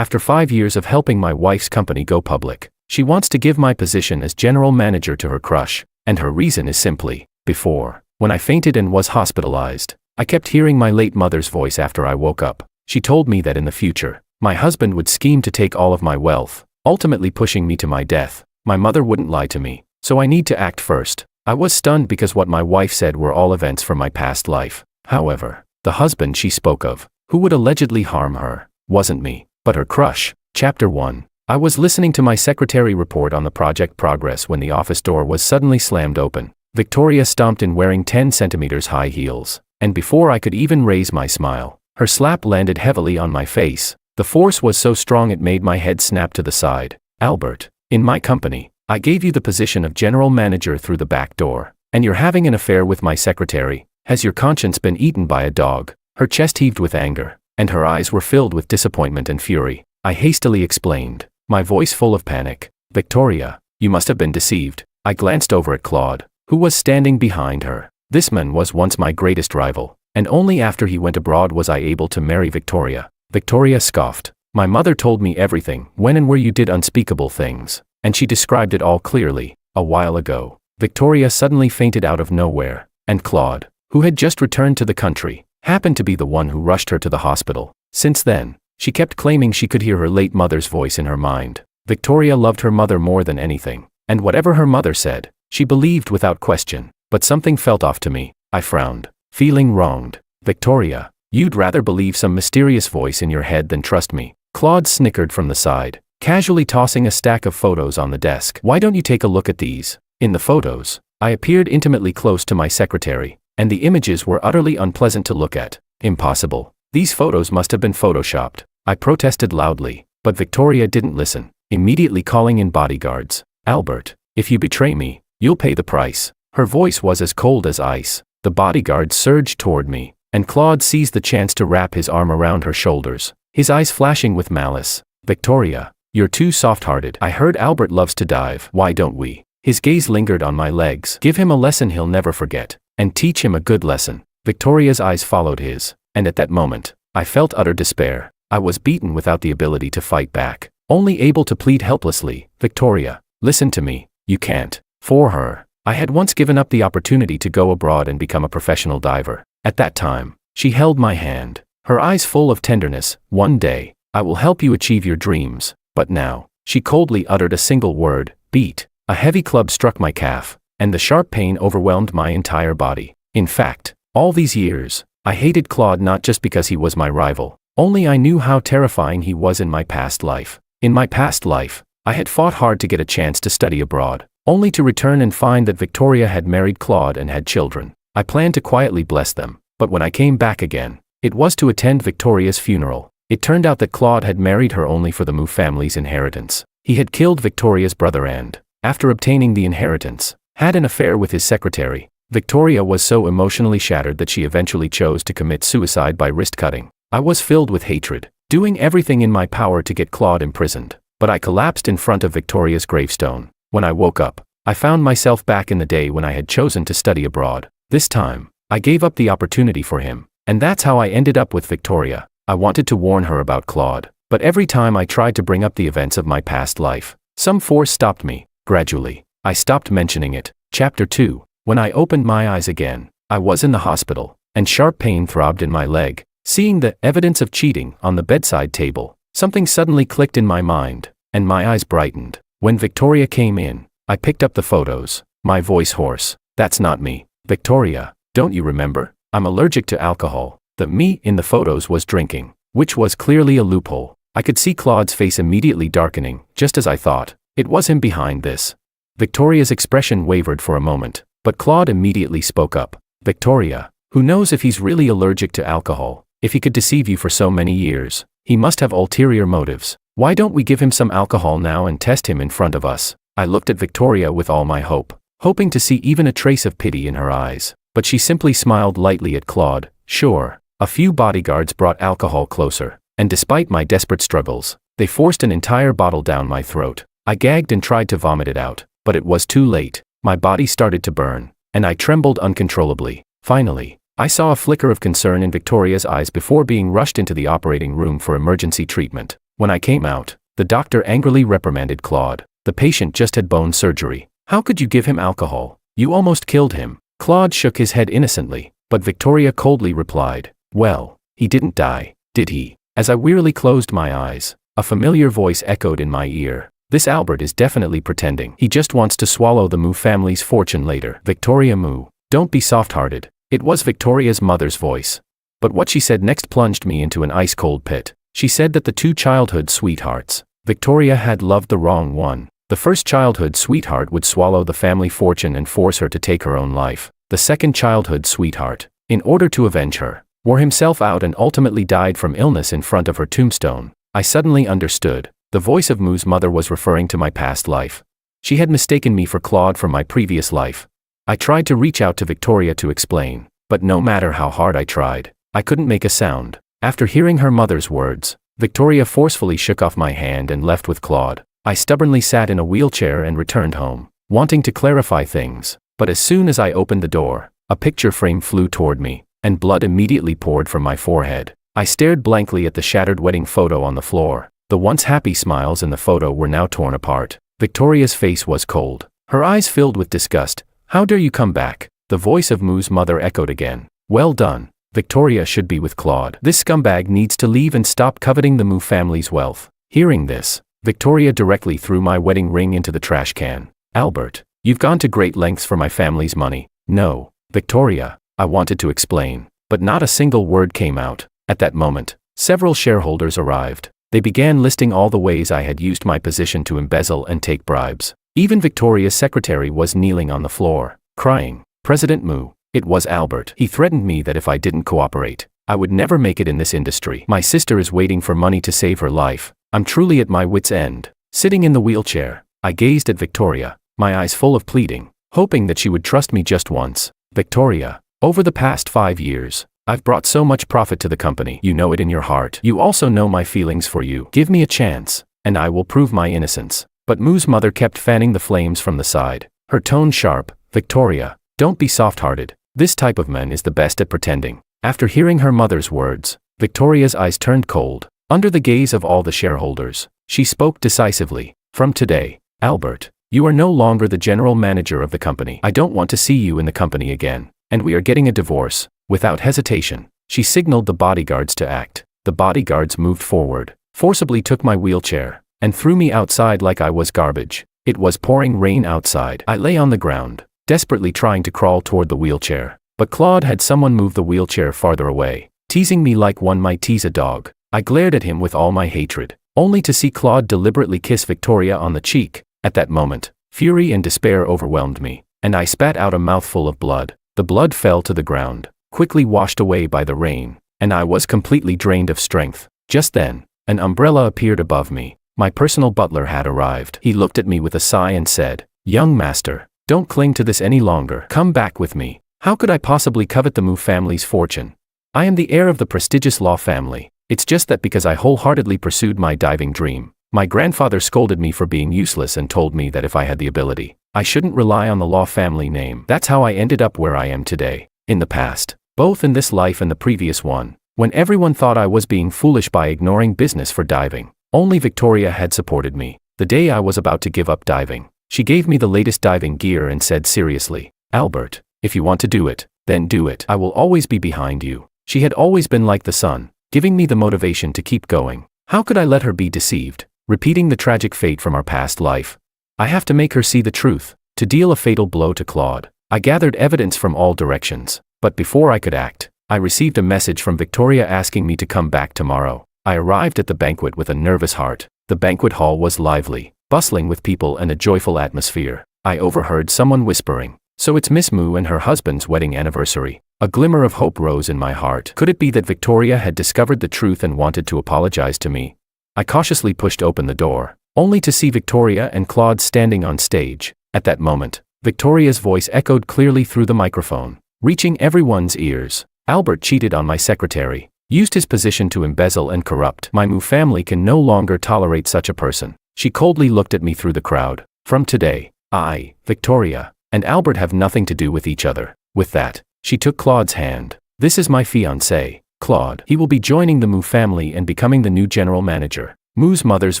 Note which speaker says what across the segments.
Speaker 1: After 5 years of helping my wife's company go public, she wants to give my position as general manager to her crush, and her reason is simply, before, when I fainted and was hospitalized, I kept hearing my late mother's voice after I woke up. She told me that in the future, my husband would scheme to take all of my wealth, ultimately pushing me to my death. My mother wouldn't lie to me, so I need to act first. I was stunned because what my wife said were all events from my past life. However, the husband she spoke of, who would allegedly harm her, wasn't me, but her crush. Chapter 1. I was listening to my secretary report on the project progress when the office door was suddenly slammed open. Victoria stomped in wearing 10 centimeters high heels, and before I could even raise my smile, her slap landed heavily on my face. The force was so strong it made my head snap to the side. Albert, in my company, I gave you the position of general manager through the back door, and you're having an affair with my secretary. Has your conscience been eaten by a dog? Her chest heaved with anger, and her eyes were filled with disappointment and fury. I hastily explained, my voice full of panic. Victoria, you must have been deceived. I glanced over at Claude, who was standing behind her. This man was once my greatest rival, and only after he went abroad was I able to marry Victoria. Victoria scoffed. My mother told me everything, when and where you did unspeakable things, and she described it all clearly. A while ago, Victoria suddenly fainted out of nowhere, and Claude, who had just returned to the country, happened to be the one who rushed her to the hospital. Since then, she kept claiming she could hear her late mother's voice in her mind. Victoria loved her mother more than anything, and whatever her mother said, she believed without question. But something felt off to me. I frowned, feeling wronged. Victoria, you'd rather believe some mysterious voice in your head than trust me. Claude snickered from the side, casually tossing a stack of photos on the desk. Why don't you take a look at these? In the photos, I appeared intimately close to my secretary, and the images were utterly unpleasant to look at. Impossible. These photos must have been photoshopped. I protested loudly, but Victoria didn't listen, immediately calling in bodyguards. Albert, if you betray me, you'll pay the price. Her voice was as cold as ice. The bodyguards surged toward me, and Claude seized the chance to wrap his arm around her shoulders, his eyes flashing with malice. Victoria, you're too soft-hearted. I heard Albert loves to dive. Why don't we? His gaze lingered on my legs. Give him a lesson he'll never forget, and teach him a good lesson. Victoria's eyes followed his, and at that moment, I felt utter despair. I was beaten without the ability to fight back, only able to plead helplessly. Victoria, listen to me. You can't. For her, I had once given up the opportunity to go abroad and become a professional diver. At that time, she held my hand, her eyes full of tenderness. One day, I will help you achieve your dreams. But now, she coldly uttered a single word, beat. A heavy club struck my calf, and the sharp pain overwhelmed my entire body. In fact, all these years, I hated Claude not just because he was my rival, only I knew how terrifying he was in my past life. In my past life, I had fought hard to get a chance to study abroad, only to return and find that Victoria had married Claude and had children. I planned to quietly bless them, but when I came back again, it was to attend Victoria's funeral. It turned out that Claude had married her only for the Mu family's inheritance. He had killed Victoria's brother and, after obtaining the inheritance, had an affair with his secretary. Victoria was so emotionally shattered that she eventually chose to commit suicide by wrist cutting. I was filled with hatred, doing everything in my power to get Claude imprisoned, but I collapsed in front of Victoria's gravestone. When I woke up, I found myself back in the day when I had chosen to study abroad. This time, I gave up the opportunity for him, and that's how I ended up with Victoria. I wanted to warn her about Claude, but every time I tried to bring up the events of my past life, some force stopped me. Gradually, I stopped mentioning it. Chapter 2. When I opened my eyes again, I was in the hospital, and sharp pain throbbed in my leg. Seeing the evidence of cheating on the bedside table, something suddenly clicked in my mind, and my eyes brightened. When Victoria came in, I picked up the photos, my voice hoarse. That's not me. Victoria, don't you remember? I'm allergic to alcohol. The me in the photos was drinking, which was clearly a loophole. I could see Claude's face immediately darkening, just as I thought. It was him behind this. Victoria's expression wavered for a moment, but Claude immediately spoke up. Victoria, who knows if he's really allergic to alcohol? If he could deceive you for so many years, he must have ulterior motives. Why don't we give him some alcohol now and test him in front of us? I looked at Victoria with all my hope, hoping to see even a trace of pity in her eyes, but she simply smiled lightly at Claude. Sure. A few bodyguards brought alcohol closer, and despite my desperate struggles, they forced an entire bottle down my throat. I gagged and tried to vomit it out, but it was too late. My body started to burn, and I trembled uncontrollably. Finally, I saw a flicker of concern in Victoria's eyes before being rushed into the operating room for emergency treatment. When I came out, the doctor angrily reprimanded Claude. The patient just had bone surgery. How could you give him alcohol? You almost killed him. Claude shook his head innocently, but Victoria coldly replied, "Well, he didn't die, did he?" As I wearily closed my eyes, a familiar voice echoed in my ear. "This Albert is definitely pretending. He just wants to swallow the Moo family's fortune later." Victoria Moo, don't be soft-hearted. It was Victoria's mother's voice. But what she said next plunged me into an ice-cold pit. She said that the two childhood sweethearts, Victoria had loved the wrong one. The first childhood sweetheart would swallow the family fortune and force her to take her own life. The second childhood sweetheart, in order to avenge her, wore himself out and ultimately died from illness in front of her tombstone. I suddenly understood. The voice of Moo's mother was referring to my past life. She had mistaken me for Claude from my previous life. I tried to reach out to Victoria to explain, but no matter how hard I tried, I couldn't make a sound. After hearing her mother's words, Victoria forcefully shook off my hand and left with Claude. I stubbornly sat in a wheelchair and returned home, wanting to clarify things, but as soon as I opened the door, a picture frame flew toward me, and blood immediately poured from my forehead. I stared blankly at the shattered wedding photo on the floor. The once happy smiles in the photo were now torn apart. Victoria's face was cold, her eyes filled with disgust. "How dare you come back?" The voice of Moo's mother echoed again. "Well done. Victoria should be with Claude. This scumbag needs to leave and stop coveting the Moo family's wealth." Hearing this, Victoria directly threw my wedding ring into the trash can. "Albert, you've gone to great lengths for my family's money." "No, Victoria," I wanted to explain, but not a single word came out. At that moment, several shareholders arrived. They began listing all the ways I had used my position to embezzle and take bribes. Even Victoria's secretary was kneeling on the floor, crying, "President Moo, it was Albert. He threatened me that if I didn't cooperate, I would never make it in this industry. My sister is waiting for money to save her life. I'm truly at my wit's end." Sitting in the wheelchair, I gazed at Victoria, my eyes full of pleading, hoping that she would trust me just once. "Victoria, over the past 5 years, I've brought so much profit to the company. You know it in your heart. You also know my feelings for you. Give me a chance, and I will prove my innocence." But Moo's mother kept fanning the flames from the side, her tone sharp. "Victoria, don't be soft-hearted. This type of man is the best at pretending." After hearing her mother's words, Victoria's eyes turned cold. Under the gaze of all the shareholders, she spoke decisively. "From today, Albert, you are no longer the general manager of the company. I don't want to see you in the company again, and we are getting a divorce." Without hesitation, she signaled the bodyguards to act. The bodyguards moved forward, forcibly took my wheelchair, and threw me outside like I was garbage. It was pouring rain outside. I lay on the ground, desperately trying to crawl toward the wheelchair, but Claude had someone move the wheelchair farther away, teasing me like one might tease a dog. I glared at him with all my hatred, only to see Claude deliberately kiss Victoria on the cheek. At that moment, fury and despair overwhelmed me, and I spat out a mouthful of blood. The blood fell to the ground, quickly washed away by the rain, and I was completely drained of strength. Just then, an umbrella appeared above me. My personal butler had arrived. He looked at me with a sigh and said, "Young master, don't cling to this any longer. Come back with me." How could I possibly covet the Moo family's fortune? I am the heir of the prestigious law family. It's just that because I wholeheartedly pursued my diving dream, my grandfather scolded me for being useless and told me that if I had the ability, I shouldn't rely on the law family name. That's how I ended up where I am today. In the past, both in this life and the previous one, when everyone thought I was being foolish by ignoring business for diving, only Victoria had supported me. The day I was about to give up diving, she gave me the latest diving gear and said seriously, "Albert, if you want to do it, then do it. I will always be behind you." She had always been like the sun, giving me the motivation to keep going. How could I let her be deceived, repeating the tragic fate from our past life? I have to make her see the truth, to deal a fatal blow to Claude. I gathered evidence from all directions, but before I could act, I received a message from Victoria asking me to come back tomorrow. I arrived at the banquet with a nervous heart. The banquet hall was lively, bustling with people and a joyful atmosphere. I overheard someone whispering, "So it's Miss Moo and her husband's wedding anniversary." A glimmer of hope rose in my heart. Could it be that Victoria had discovered the truth and wanted to apologize to me? I cautiously pushed open the door, only to see Victoria and Claude standing on stage. At that moment, Victoria's voice echoed clearly through the microphone, reaching everyone's ears. "Albert cheated on my secretary, used his position to embezzle and corrupt. My Moo family can no longer tolerate such a person." She coldly looked at me through the crowd. "From today, I, Victoria, and Albert have nothing to do with each other." With that, she took Claude's hand. "This is my fiancé, Claude. He will be joining the Moo family and becoming the new general manager." Moo's mother's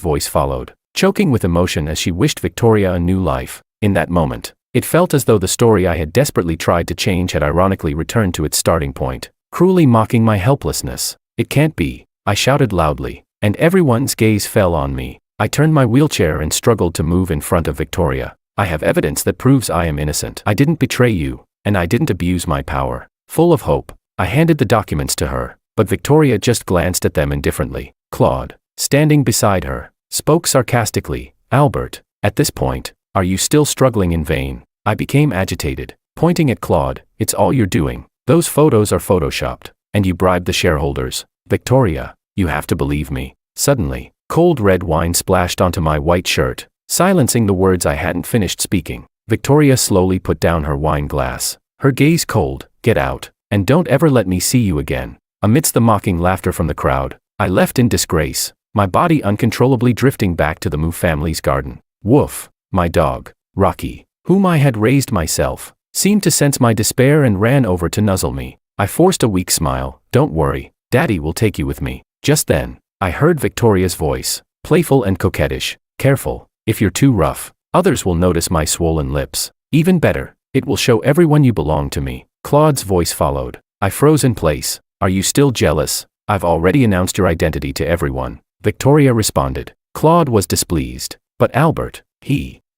Speaker 1: voice followed, choking with emotion as she wished Victoria a new life. In that moment, it felt as though the story I had desperately tried to change had ironically returned to its starting point, cruelly mocking my helplessness. It can't be, I shouted loudly, and everyone's gaze fell on me. I turned my wheelchair and struggled to move in front of Victoria. I have evidence that proves I am innocent. I didn't betray you, and I didn't abuse my power. Full of hope, I handed the documents to her, but Victoria just glanced at them indifferently. Claude, standing beside her, spoke sarcastically, Albert, at this point, are you still struggling in vain? I became agitated, pointing at Claude, it's all you're doing. Those photos are photoshopped, and you bribed the shareholders. Victoria, you have to believe me. Suddenly, cold red wine splashed onto my white shirt, silencing the words I hadn't finished speaking. Victoria slowly put down her wine glass, her gaze cold. Get out, and don't ever let me see you again. Amidst the mocking laughter from the crowd, I left in disgrace, my body uncontrollably drifting back to the Moo family's garden. Woof, my dog, Rocky, whom I had raised myself, seemed to sense my despair and ran over to nuzzle me. I forced a weak smile. Don't worry, Daddy will take you with me. Just then, I heard Victoria's voice, playful and coquettish. Careful, if you're too rough, others will notice my swollen lips. Even better, it will show everyone you belong to me. Claude's voice followed. I froze in place. Are you still jealous? I've already announced your identity to everyone. Victoria responded. Claude was displeased. But Albert,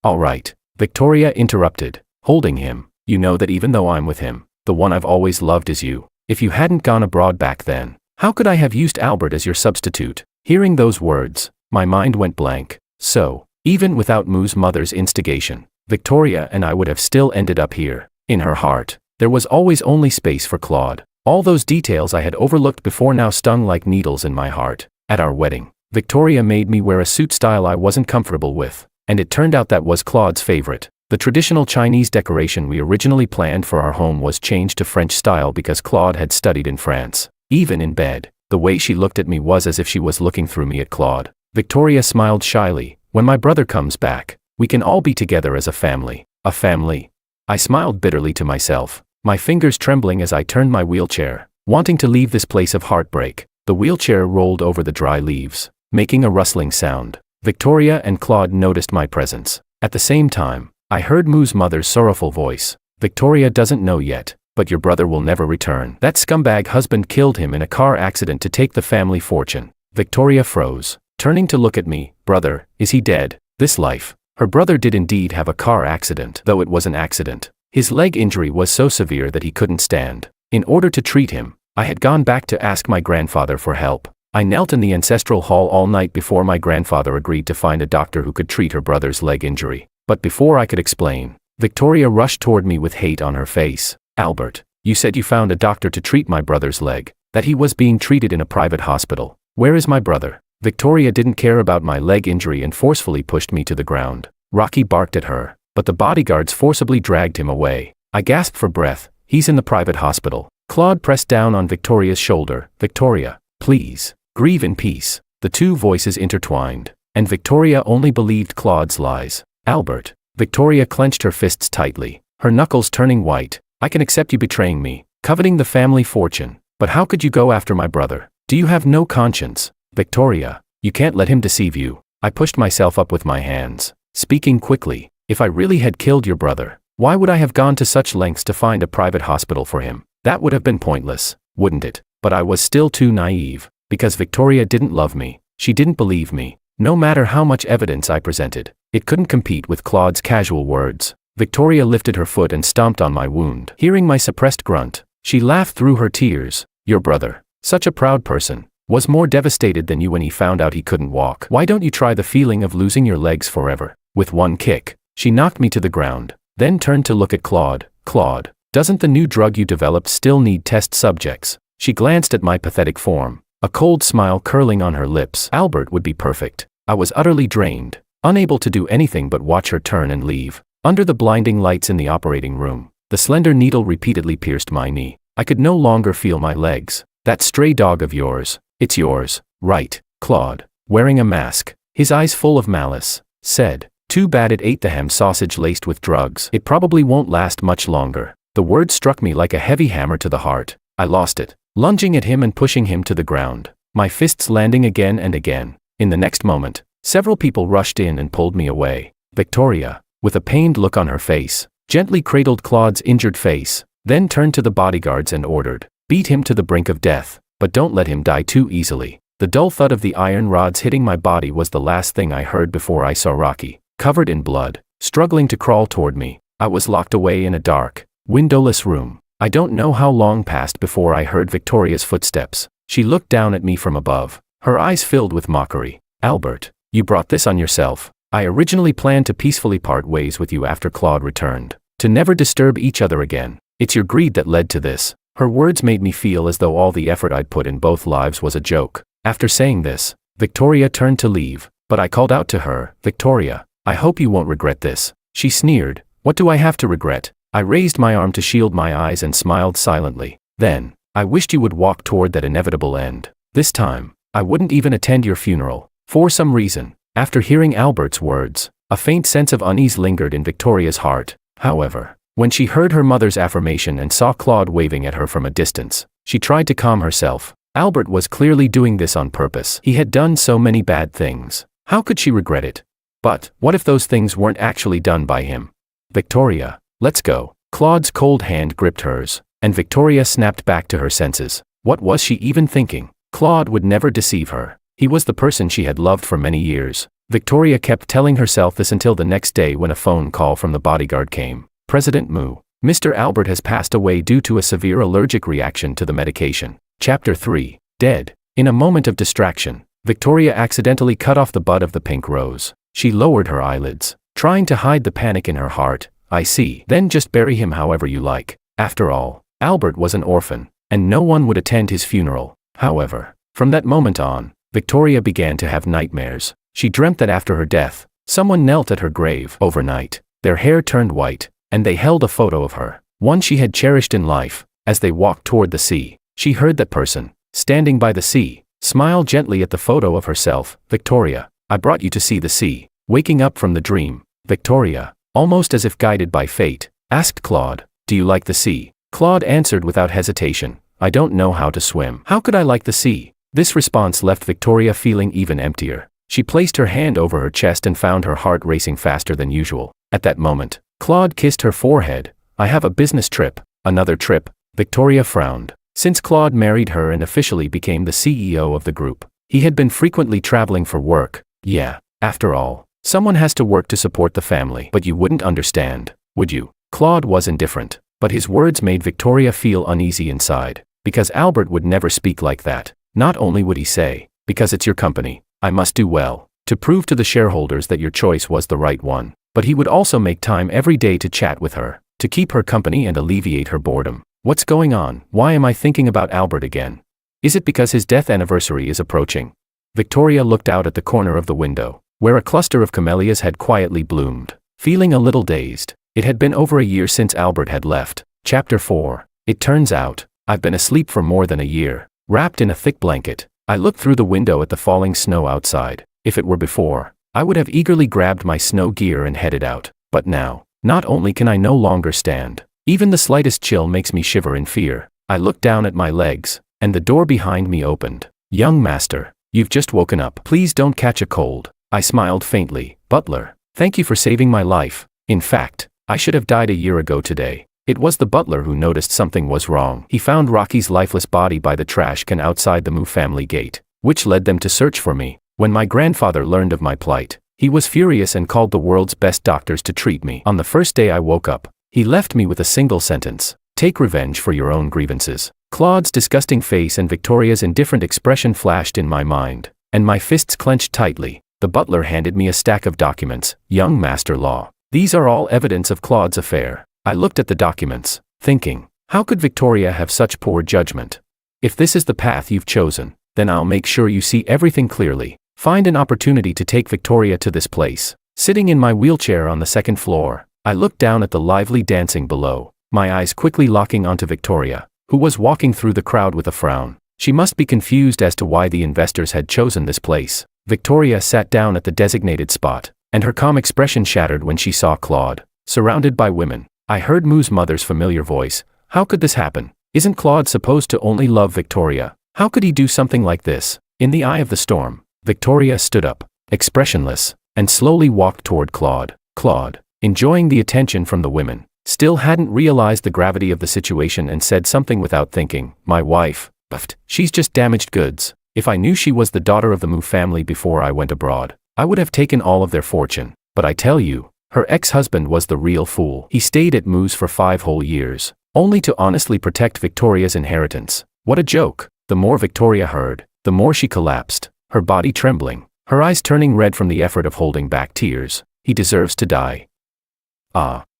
Speaker 1: all right. Victoria interrupted, holding him. You know that even though I'm with him, the one I've always loved is you. If you hadn't gone abroad back then, how could I have used Albert as your substitute? Hearing those words, my mind went blank. So, even without Moo's mother's instigation, Victoria and I would have still ended up here. In her heart, there was always only space for Claude. All those details I had overlooked before now stung like needles in my heart. At our wedding, Victoria made me wear a suit style I wasn't comfortable with, and it turned out that was Claude's favorite. The traditional Chinese decoration we originally planned for our home was changed to French style because Claude had studied in France. Even in bed, the way she looked at me was as if she was looking through me at Claude. Victoria smiled shyly. When my brother comes back, we can all be together as a family. A family. I smiled bitterly to myself, my fingers trembling as I turned my wheelchair, wanting to leave this place of heartbreak. The wheelchair rolled over the dry leaves, making a rustling sound. Victoria and Claude noticed my presence. At the same time, I heard Moo's mother's sorrowful voice. Victoria doesn't know yet, but your brother will never return. That scumbag husband killed him in a car accident to take the family fortune. Victoria froze, turning to look at me. Brother, is he dead? This life. Her brother did indeed have a car accident, though it was an accident. His leg injury was so severe that he couldn't stand. In order to treat him, I had gone back to ask my grandfather for help. I knelt in the ancestral hall all night before my grandfather agreed to find a doctor who could treat her brother's leg injury. But before I could explain, Victoria rushed toward me with hate on her face. Albert, you said you found a doctor to treat my brother's leg, that he was being treated in a private hospital. Where is my brother? Victoria didn't care about my leg injury and forcefully pushed me to the ground. Rocky barked at her, but the bodyguards forcibly dragged him away. I gasped for breath. He's in the private hospital. Claude pressed down on Victoria's shoulder. Victoria, please, grieve in peace. The two voices intertwined, and Victoria only believed Claude's lies. Albert. Victoria clenched her fists tightly, her knuckles turning white. I can accept you betraying me, coveting the family fortune, but how could you go after my brother? Do you have no conscience? Victoria, you can't let him deceive you. I pushed myself up with my hands, speaking quickly. If I really had killed your brother, why would I have gone to such lengths to find a private hospital for him? That would have been pointless, wouldn't it? But I was still too naive, because Victoria didn't love me. She didn't believe me. No matter how much evidence I presented, it couldn't compete with Claude's casual words. Victoria lifted her foot and stomped on my wound. Hearing my suppressed grunt, she laughed through her tears. Your brother, such a proud person, was more devastated than you when he found out he couldn't walk. Why don't you try the feeling of losing your legs forever? With one kick, she knocked me to the ground, then turned to look at Claude. Claude, doesn't the new drug you developed still need test subjects? She glanced at my pathetic form, a cold smile curling on her lips. Albert would be perfect. I was utterly drained, unable to do anything but watch her turn and leave. Under the blinding lights in the operating room, the slender needle repeatedly pierced my knee. I could no longer feel my legs. That stray dog of yours, it's yours, right? Claude, wearing a mask, his eyes full of malice, said, too bad it ate the ham sausage laced with drugs. It probably won't last much longer. The word struck me like a heavy hammer to the heart. I lost it, lunging at him and pushing him to the ground, my fists landing again and again. In the next moment, several people rushed in and pulled me away. Victoria, with a pained look on her face, gently cradled Claude's injured face, then turned to the bodyguards and ordered, "Beat him to the brink of death, but don't let him die too easily." The dull thud of the iron rods hitting my body was the last thing I heard before I saw Rocky, covered in blood, struggling to crawl toward me. I was locked away in a dark, windowless room. I don't know how long passed before I heard Victoria's footsteps. She looked down at me from above, her eyes filled with mockery. "Albert, you brought this on yourself. I originally planned to peacefully part ways with you after Claude returned, to never disturb each other again. It's your greed that led to this." Her words made me feel as though all the effort I'd put in both lives was a joke. After saying this, Victoria turned to leave, but I called out to her, "Victoria, I hope you won't regret this." She sneered, "What do I have to regret?" I raised my arm to shield my eyes and smiled silently. "Then, I wished you would walk toward that inevitable end. This time, I wouldn't even attend your funeral." For some reason, after hearing Albert's words, a faint sense of unease lingered in Victoria's heart. However, when she heard her mother's affirmation and saw Claude waving at her from a distance, she tried to calm herself. Albert was clearly doing this on purpose. He had done so many bad things. How could she regret it? But, what if those things weren't actually done by him? "Victoria, let's go." Claude's cold hand gripped hers, and Victoria snapped back to her senses. What was she even thinking? Claude would never deceive her. He was the person she had loved for many years. Victoria kept telling herself this until the next day when a phone call from the bodyguard came. "President Mu, Mr. Albert has passed away due to a severe allergic reaction to the medication." Chapter 3. Dead. In a moment of distraction, Victoria accidentally cut off the bud of the pink rose. She lowered her eyelids, trying to hide the panic in her heart. "I see. Then just bury him however you like. After all, Albert was an orphan, and no one would attend his funeral." However, from that moment on, Victoria began to have nightmares. She dreamt that after her death, someone knelt at her grave overnight. Their hair turned white, and they held a photo of her, one she had cherished in life. As they walked toward the sea, she heard that person, standing by the sea, smile gently at the photo of herself. "Victoria, I brought you to see the sea." Waking up from the dream, Victoria, almost as if guided by fate, asked Claude, "Do you like the sea?" Claude answered without hesitation, "I don't know how to swim." "How could I like the sea?" This response left Victoria feeling even emptier. She placed her hand over her chest and found her heart racing faster than usual. At that moment, Claude kissed her forehead. "I have a business trip." "Another trip?" Victoria frowned. Since Claude married her and officially became the CEO of the group, he had been frequently traveling for work. "Yeah, after all, someone has to work to support the family." "But you wouldn't understand, would you?" Claude was indifferent, but his words made Victoria feel uneasy inside, because Albert would never speak like that. Not only would he say, "Because it's your company, I must do well, to prove to the shareholders that your choice was the right one," but he would also make time every day to chat with her, to keep her company and alleviate her boredom. What's going on? Why am I thinking about Albert again? Is it because his death anniversary is approaching? Victoria looked out at the corner of the window, where a cluster of camellias had quietly bloomed, feeling a little dazed. It had been over a year since Albert had left. Chapter 4. It turns out, I've been asleep for more than a year, wrapped in a thick blanket. I looked through the window at the falling snow outside. If it were before, I would have eagerly grabbed my snow gear and headed out. But now, not only can I no longer stand, even the slightest chill makes me shiver in fear. I looked down at my legs, and the door behind me opened. "Young master, you've just woken up. Please don't catch a cold." I smiled faintly. "Butler, thank you for saving my life. In fact, I should have died a year ago today." It was the butler who noticed something was wrong. He found Rocky's lifeless body by the trash can outside the Mu family gate, which led them to search for me. When my grandfather learned of my plight, he was furious and called the world's best doctors to treat me. On the first day I woke up, he left me with a single sentence: "Take revenge for your own grievances." Claude's disgusting face and Victoria's indifferent expression flashed in my mind, and my fists clenched tightly. The butler handed me a stack of documents. "Young Master Law, these are all evidence of Claude's affair." I looked at the documents, thinking, how could Victoria have such poor judgment? If this is the path you've chosen, then I'll make sure you see everything clearly. Find an opportunity to take Victoria to this place. Sitting in my wheelchair on the second floor, I looked down at the lively dancing below, my eyes quickly locking onto Victoria, who was walking through the crowd with a frown. She must be confused as to why the investors had chosen this place. Victoria sat down at the designated spot, and her calm expression shattered when she saw Claude, surrounded by women. I heard Mu's mother's familiar voice. "How could this happen? Isn't Claude supposed to only love Victoria? How could he do something like this?" In the eye of the storm, Victoria stood up, expressionless, and slowly walked toward Claude. Claude, enjoying the attention from the women, still hadn't realized the gravity of the situation and said something without thinking. My wife, buffed. She's just damaged goods. If I knew she was the daughter of the Mu family before I went abroad, I would have taken all of their fortune. But I tell you, her ex-husband was the real fool. He stayed at Mu's for 5 whole years, only to honestly protect Victoria's inheritance. What a joke. The more Victoria heard, the more she collapsed, her body trembling, her eyes turning red from the effort of holding back tears. He deserves to die.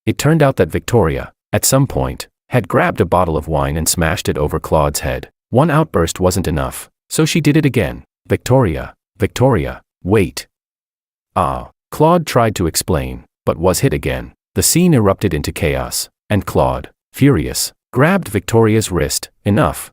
Speaker 1: It turned out that Victoria, at some point, had grabbed a bottle of wine and smashed it over Claude's head. One outburst wasn't enough, so she did it again. Victoria, wait. Claude tried to explain, but was hit again. The scene erupted into chaos, and Claude, furious, grabbed Victoria's wrist. Enough.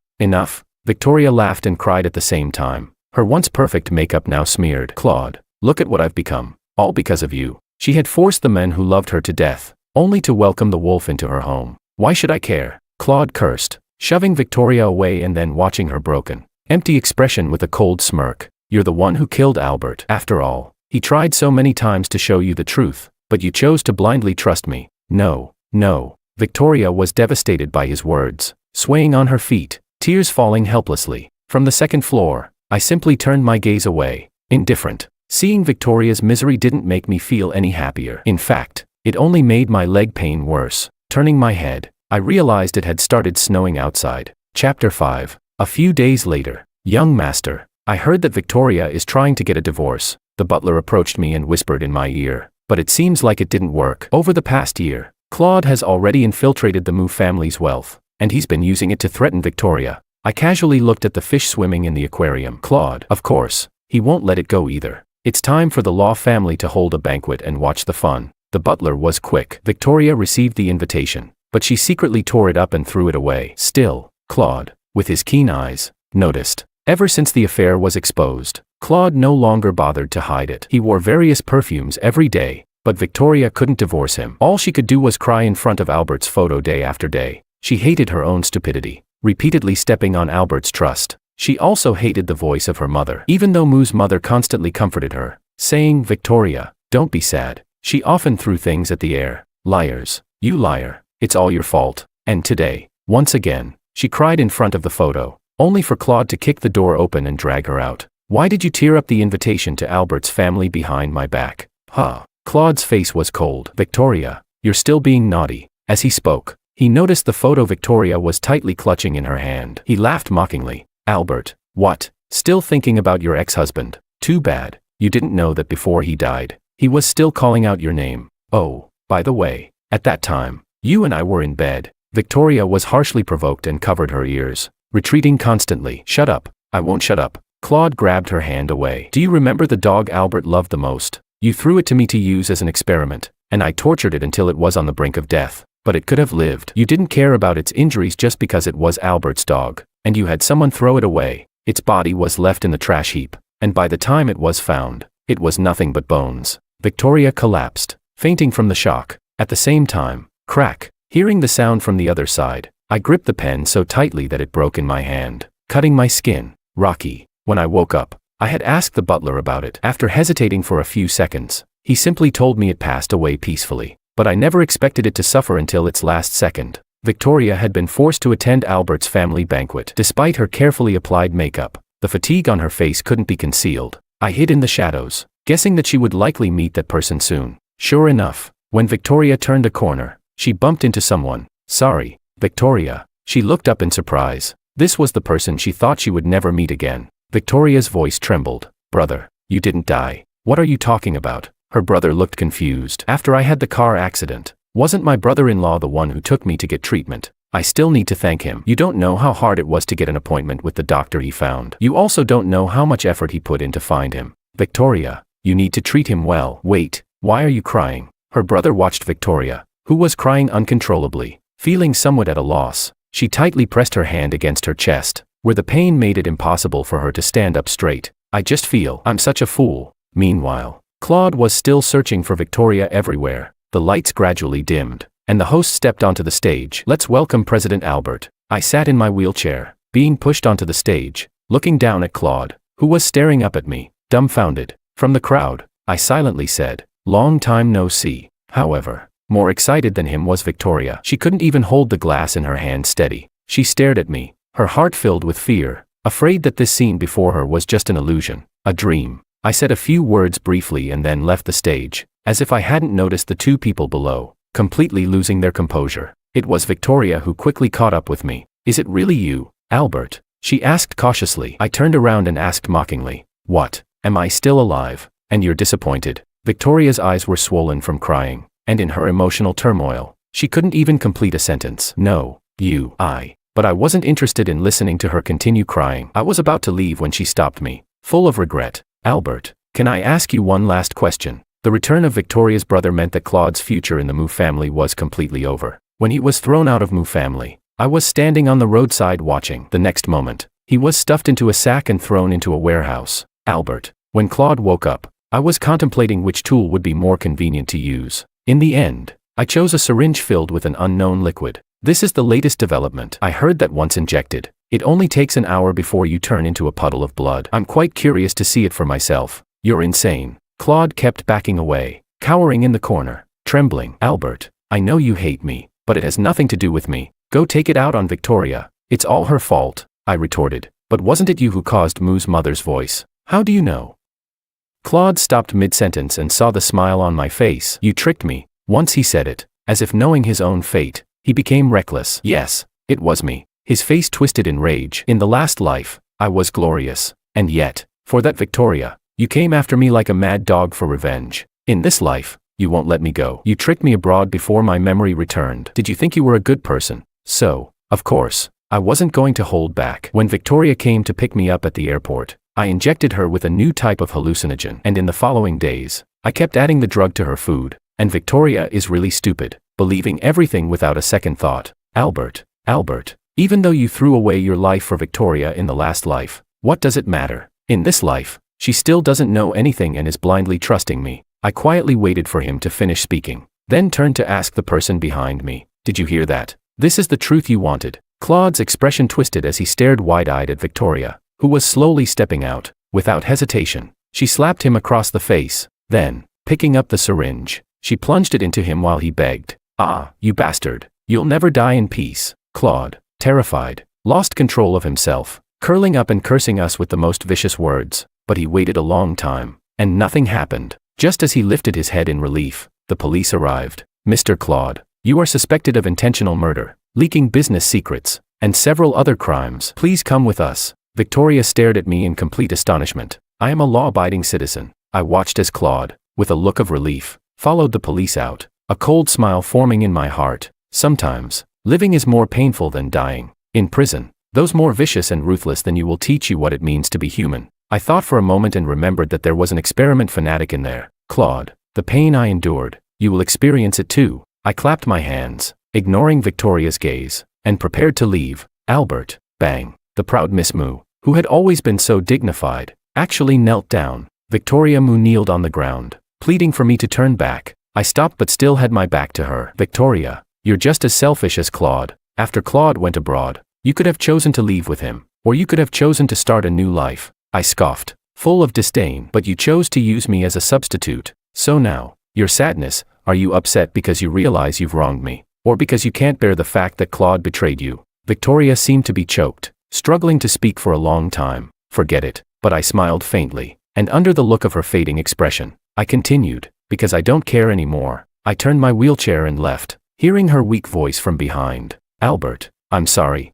Speaker 1: Victoria laughed and cried at the same time, her once perfect makeup now smeared. Claude, look at what I've become, all because of you. She had forced the men who loved her to death, only to welcome the wolf into her home. Why should I care? Claude cursed, shoving Victoria away and then watching her broken, empty expression with a cold smirk. You're the one who killed Albert. After all, he tried so many times to show you the truth, but you chose to blindly trust me. No. Victoria was devastated by his words, swaying on her feet, tears falling helplessly. From the second floor, I simply turned my gaze away, indifferent. Seeing Victoria's misery didn't make me feel any happier. In fact, it only made my leg pain worse. Turning my head, I realized it had started snowing outside. Chapter 5. A few days later. Young master, I heard that Victoria is trying to get a divorce. The butler approached me and whispered in my ear, but it seems like it didn't work. Over the past year, Claude has already infiltrated the Mu family's wealth, and he's been using it to threaten Victoria. I casually looked at the fish swimming in the aquarium. Claude, of course, he won't let it go either. It's time for the Law family to hold a banquet and watch the fun. The butler was quick. Victoria received the invitation, but she secretly tore it up and threw it away. Still, Claude, with his keen eyes, noticed. Ever since the affair was exposed, Claude no longer bothered to hide it. He wore various perfumes every day, but Victoria couldn't divorce him. All she could do was cry in front of Albert's photo day after day. She hated her own stupidity, repeatedly stepping on Albert's trust. She also hated the voice of her mother. Even though Mu's mother constantly comforted her, saying, Victoria, don't be sad, she often threw things at the air. Liars, you liar, it's all your fault. And today, once again, she cried in front of the photo, only for Claude to kick the door open and drag her out. Why did you tear up the invitation to Albert's family behind my back? Claude's face was cold. Victoria, you're still being naughty. As he spoke, he noticed the photo Victoria was tightly clutching in her hand. He laughed mockingly. Albert, what? Still thinking about your ex-husband? Too bad, you didn't know that before he died, he was still calling out your name. Oh, by the way, at that time, you and I were in bed. Victoria was harshly provoked and covered her ears, retreating constantly. Shut up, I won't shut up. Claude grabbed her hand away. Do you remember the dog Albert loved the most? You threw it to me to use as an experiment, and I tortured it until it was on the brink of death. But it could have lived. You didn't care about its injuries just because it was Albert's dog, and you had someone throw it away. Its body was left in the trash heap, and by the time it was found, it was nothing but bones. Victoria collapsed, fainting from the shock. At the same time, crack, hearing the sound from the other side, I gripped the pen so tightly that it broke in my hand, cutting my skin. Rocky. When I woke up, I had asked the butler about it. After hesitating for a few seconds, he simply told me it passed away peacefully. But I never expected it to suffer until its last second. Victoria had been forced to attend Albert's family banquet. Despite her carefully applied makeup, the fatigue on her face couldn't be concealed. I hid in the shadows, guessing that she would likely meet that person soon. Sure enough, when Victoria turned a corner, she bumped into someone. Sorry, Victoria. She looked up in surprise. This was the person she thought she would never meet again. Victoria's voice trembled. Brother, you didn't die. What are you talking about? Her brother looked confused. After I had the car accident, wasn't my brother-in-law the one who took me to get treatment? I still need to thank him. You don't know how hard it was to get an appointment with the doctor he found. You also don't know how much effort he put in to find him. Victoria, you need to treat him well. Wait, why are you crying? Her brother watched Victoria, who was crying uncontrollably, feeling somewhat at a loss. She tightly pressed her hand against her chest, where the pain made it impossible for her to stand up straight. I just feel I'm such a fool. Meanwhile, Claude was still searching for Victoria everywhere. The lights gradually dimmed, and the host stepped onto the stage. Let's welcome President Albert. I sat in my wheelchair, being pushed onto the stage, looking down at Claude, who was staring up at me. dumbfounded. From the crowd, I silently said, "Long time no see." However, more excited than him was Victoria. She couldn't even hold the glass in her hand steady. She stared at me, her heart filled with fear, afraid that this scene before her was just an illusion, a dream. I said a few words briefly and then left the stage, as if I hadn't noticed the two people below, completely losing their composure. It was Victoria who quickly caught up with me. "Is it really you, Albert?" she asked cautiously. I turned around and asked mockingly, "What? Am I still alive? And you're disappointed?" Victoria's eyes were swollen from crying, and in her emotional turmoil, she couldn't even complete a sentence. "No, But I wasn't interested in listening to her continue crying. I was about to leave when she stopped me, full of regret. "Albert, can I ask you one last question?" The return of Victoria's brother meant that Claude's future in the Moo family was completely over. When he was thrown out of Moo family, I was standing on the roadside watching. The next moment, he was stuffed into a sack and thrown into a warehouse. "Albert, when Claude woke up, I was contemplating which tool would be more convenient to use. In the end, I chose a syringe filled with an unknown liquid. This is the latest development. I heard that once injected, it only takes an hour before you turn into a puddle of blood. I'm quite curious to see it for myself." "You're insane." Claude kept backing away, cowering in the corner, trembling. "Albert, I know you hate me, but it has nothing to do with me. Go take it out on Victoria. It's all her fault," I retorted. "But wasn't it you who caused Moo's mother's voice? How do you know?" Claude stopped mid-sentence and saw the smile on my face. "You tricked me." Once he said it, as if knowing his own fate, he became reckless. "Yes, it was me." His face twisted in rage. "In the last life, I was glorious. And yet, for that Victoria, you came after me like a mad dog for revenge. In this life, you won't let me go. You tricked me abroad before my memory returned. Did you think you were a good person? So, of course, I wasn't going to hold back. When Victoria came to pick me up at the airport, I injected her with a new type of hallucinogen. And in the following days, I kept adding the drug to her food. And Victoria is really stupid, believing everything without a second thought." Albert, even though you threw away your life for Victoria in the last life, what does it matter? In this life, she still doesn't know anything and is blindly trusting me." I quietly waited for him to finish speaking, then turned to ask the person behind me, "Did you hear that? This is the truth you wanted." Claude's expression twisted as he stared wide-eyed at Victoria, who was slowly stepping out. Without hesitation, she slapped him across the face. Then, picking up the syringe, she plunged it into him while he begged, "Ah, you bastard, you'll never die in peace." Claude, terrified, lost control of himself, curling up and cursing us with the most vicious words. But he waited a long time, and nothing happened. Just as he lifted his head in relief, the police arrived. "Mr. Claude, you are suspected of intentional murder, leaking business secrets, and several other crimes. Please come with us." Victoria stared at me in complete astonishment. I am a law-abiding citizen. I watched as Claude, with a look of relief, followed the police out, a cold smile forming in my heart. Sometimes, living is more painful than dying. In prison, those more vicious and ruthless than you will teach you what it means to be human. I thought for a moment and remembered that there was an experiment fanatic in there. "Claude, the pain I endured, you will experience it too." I clapped my hands, ignoring Victoria's gaze, and prepared to leave. "Albert," bang. The proud Miss Moo, who had always been so dignified, actually knelt down. Victoria Moo kneeled on the ground, pleading for me to turn back. I stopped but still had my back to her. "Victoria, you're just as selfish as Claude. After Claude went abroad, you could have chosen to leave with him, or you could have chosen to start a new life." I scoffed, full of disdain. "But you chose to use me as a substitute. So now, your sadness, are you upset because you realize you've wronged me, or because you can't bear the fact that Claude betrayed you?" Victoria seemed to be choked, struggling to speak for a long time. "Forget it." But I smiled faintly, and under the look of her fading expression, I continued, "Because I don't care anymore." I turned my wheelchair and left, hearing her weak voice from behind. "Albert, I'm sorry.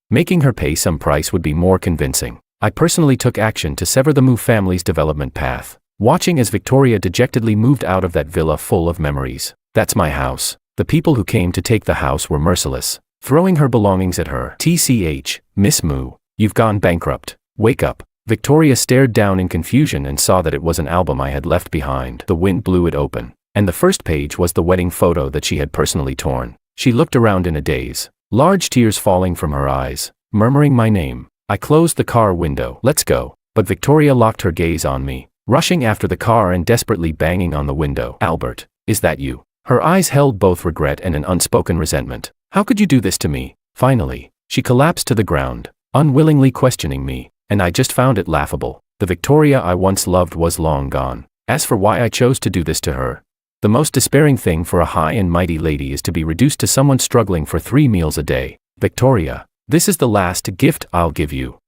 Speaker 1: Making her pay some price would be more convincing." I personally took action to sever the Moo family's development path, watching as Victoria dejectedly moved out of that villa full of memories. "That's my house." The people who came to take the house were merciless, throwing her belongings at her. "TCH, Miss Moo, you've gone bankrupt. Wake up." Victoria stared down in confusion and saw that it was an album I had left behind. The wind blew it open, and the first page was the wedding photo that she had personally torn. She looked around in a daze, large tears falling from her eyes, murmuring my name. I closed the car window. "Let's go." But Victoria locked her gaze on me, rushing after the car and desperately banging on the window. "Albert, is that you?" Her eyes held both regret and an unspoken resentment. "How could you do this to me?" Finally, she collapsed to the ground, unwillingly questioning me, and I just found it laughable. The Victoria I once loved was long gone. As for why I chose to do this to her, the most despairing thing for a high and mighty lady is to be reduced to someone struggling for 3 meals a day. Victoria, this is the last gift I'll give you.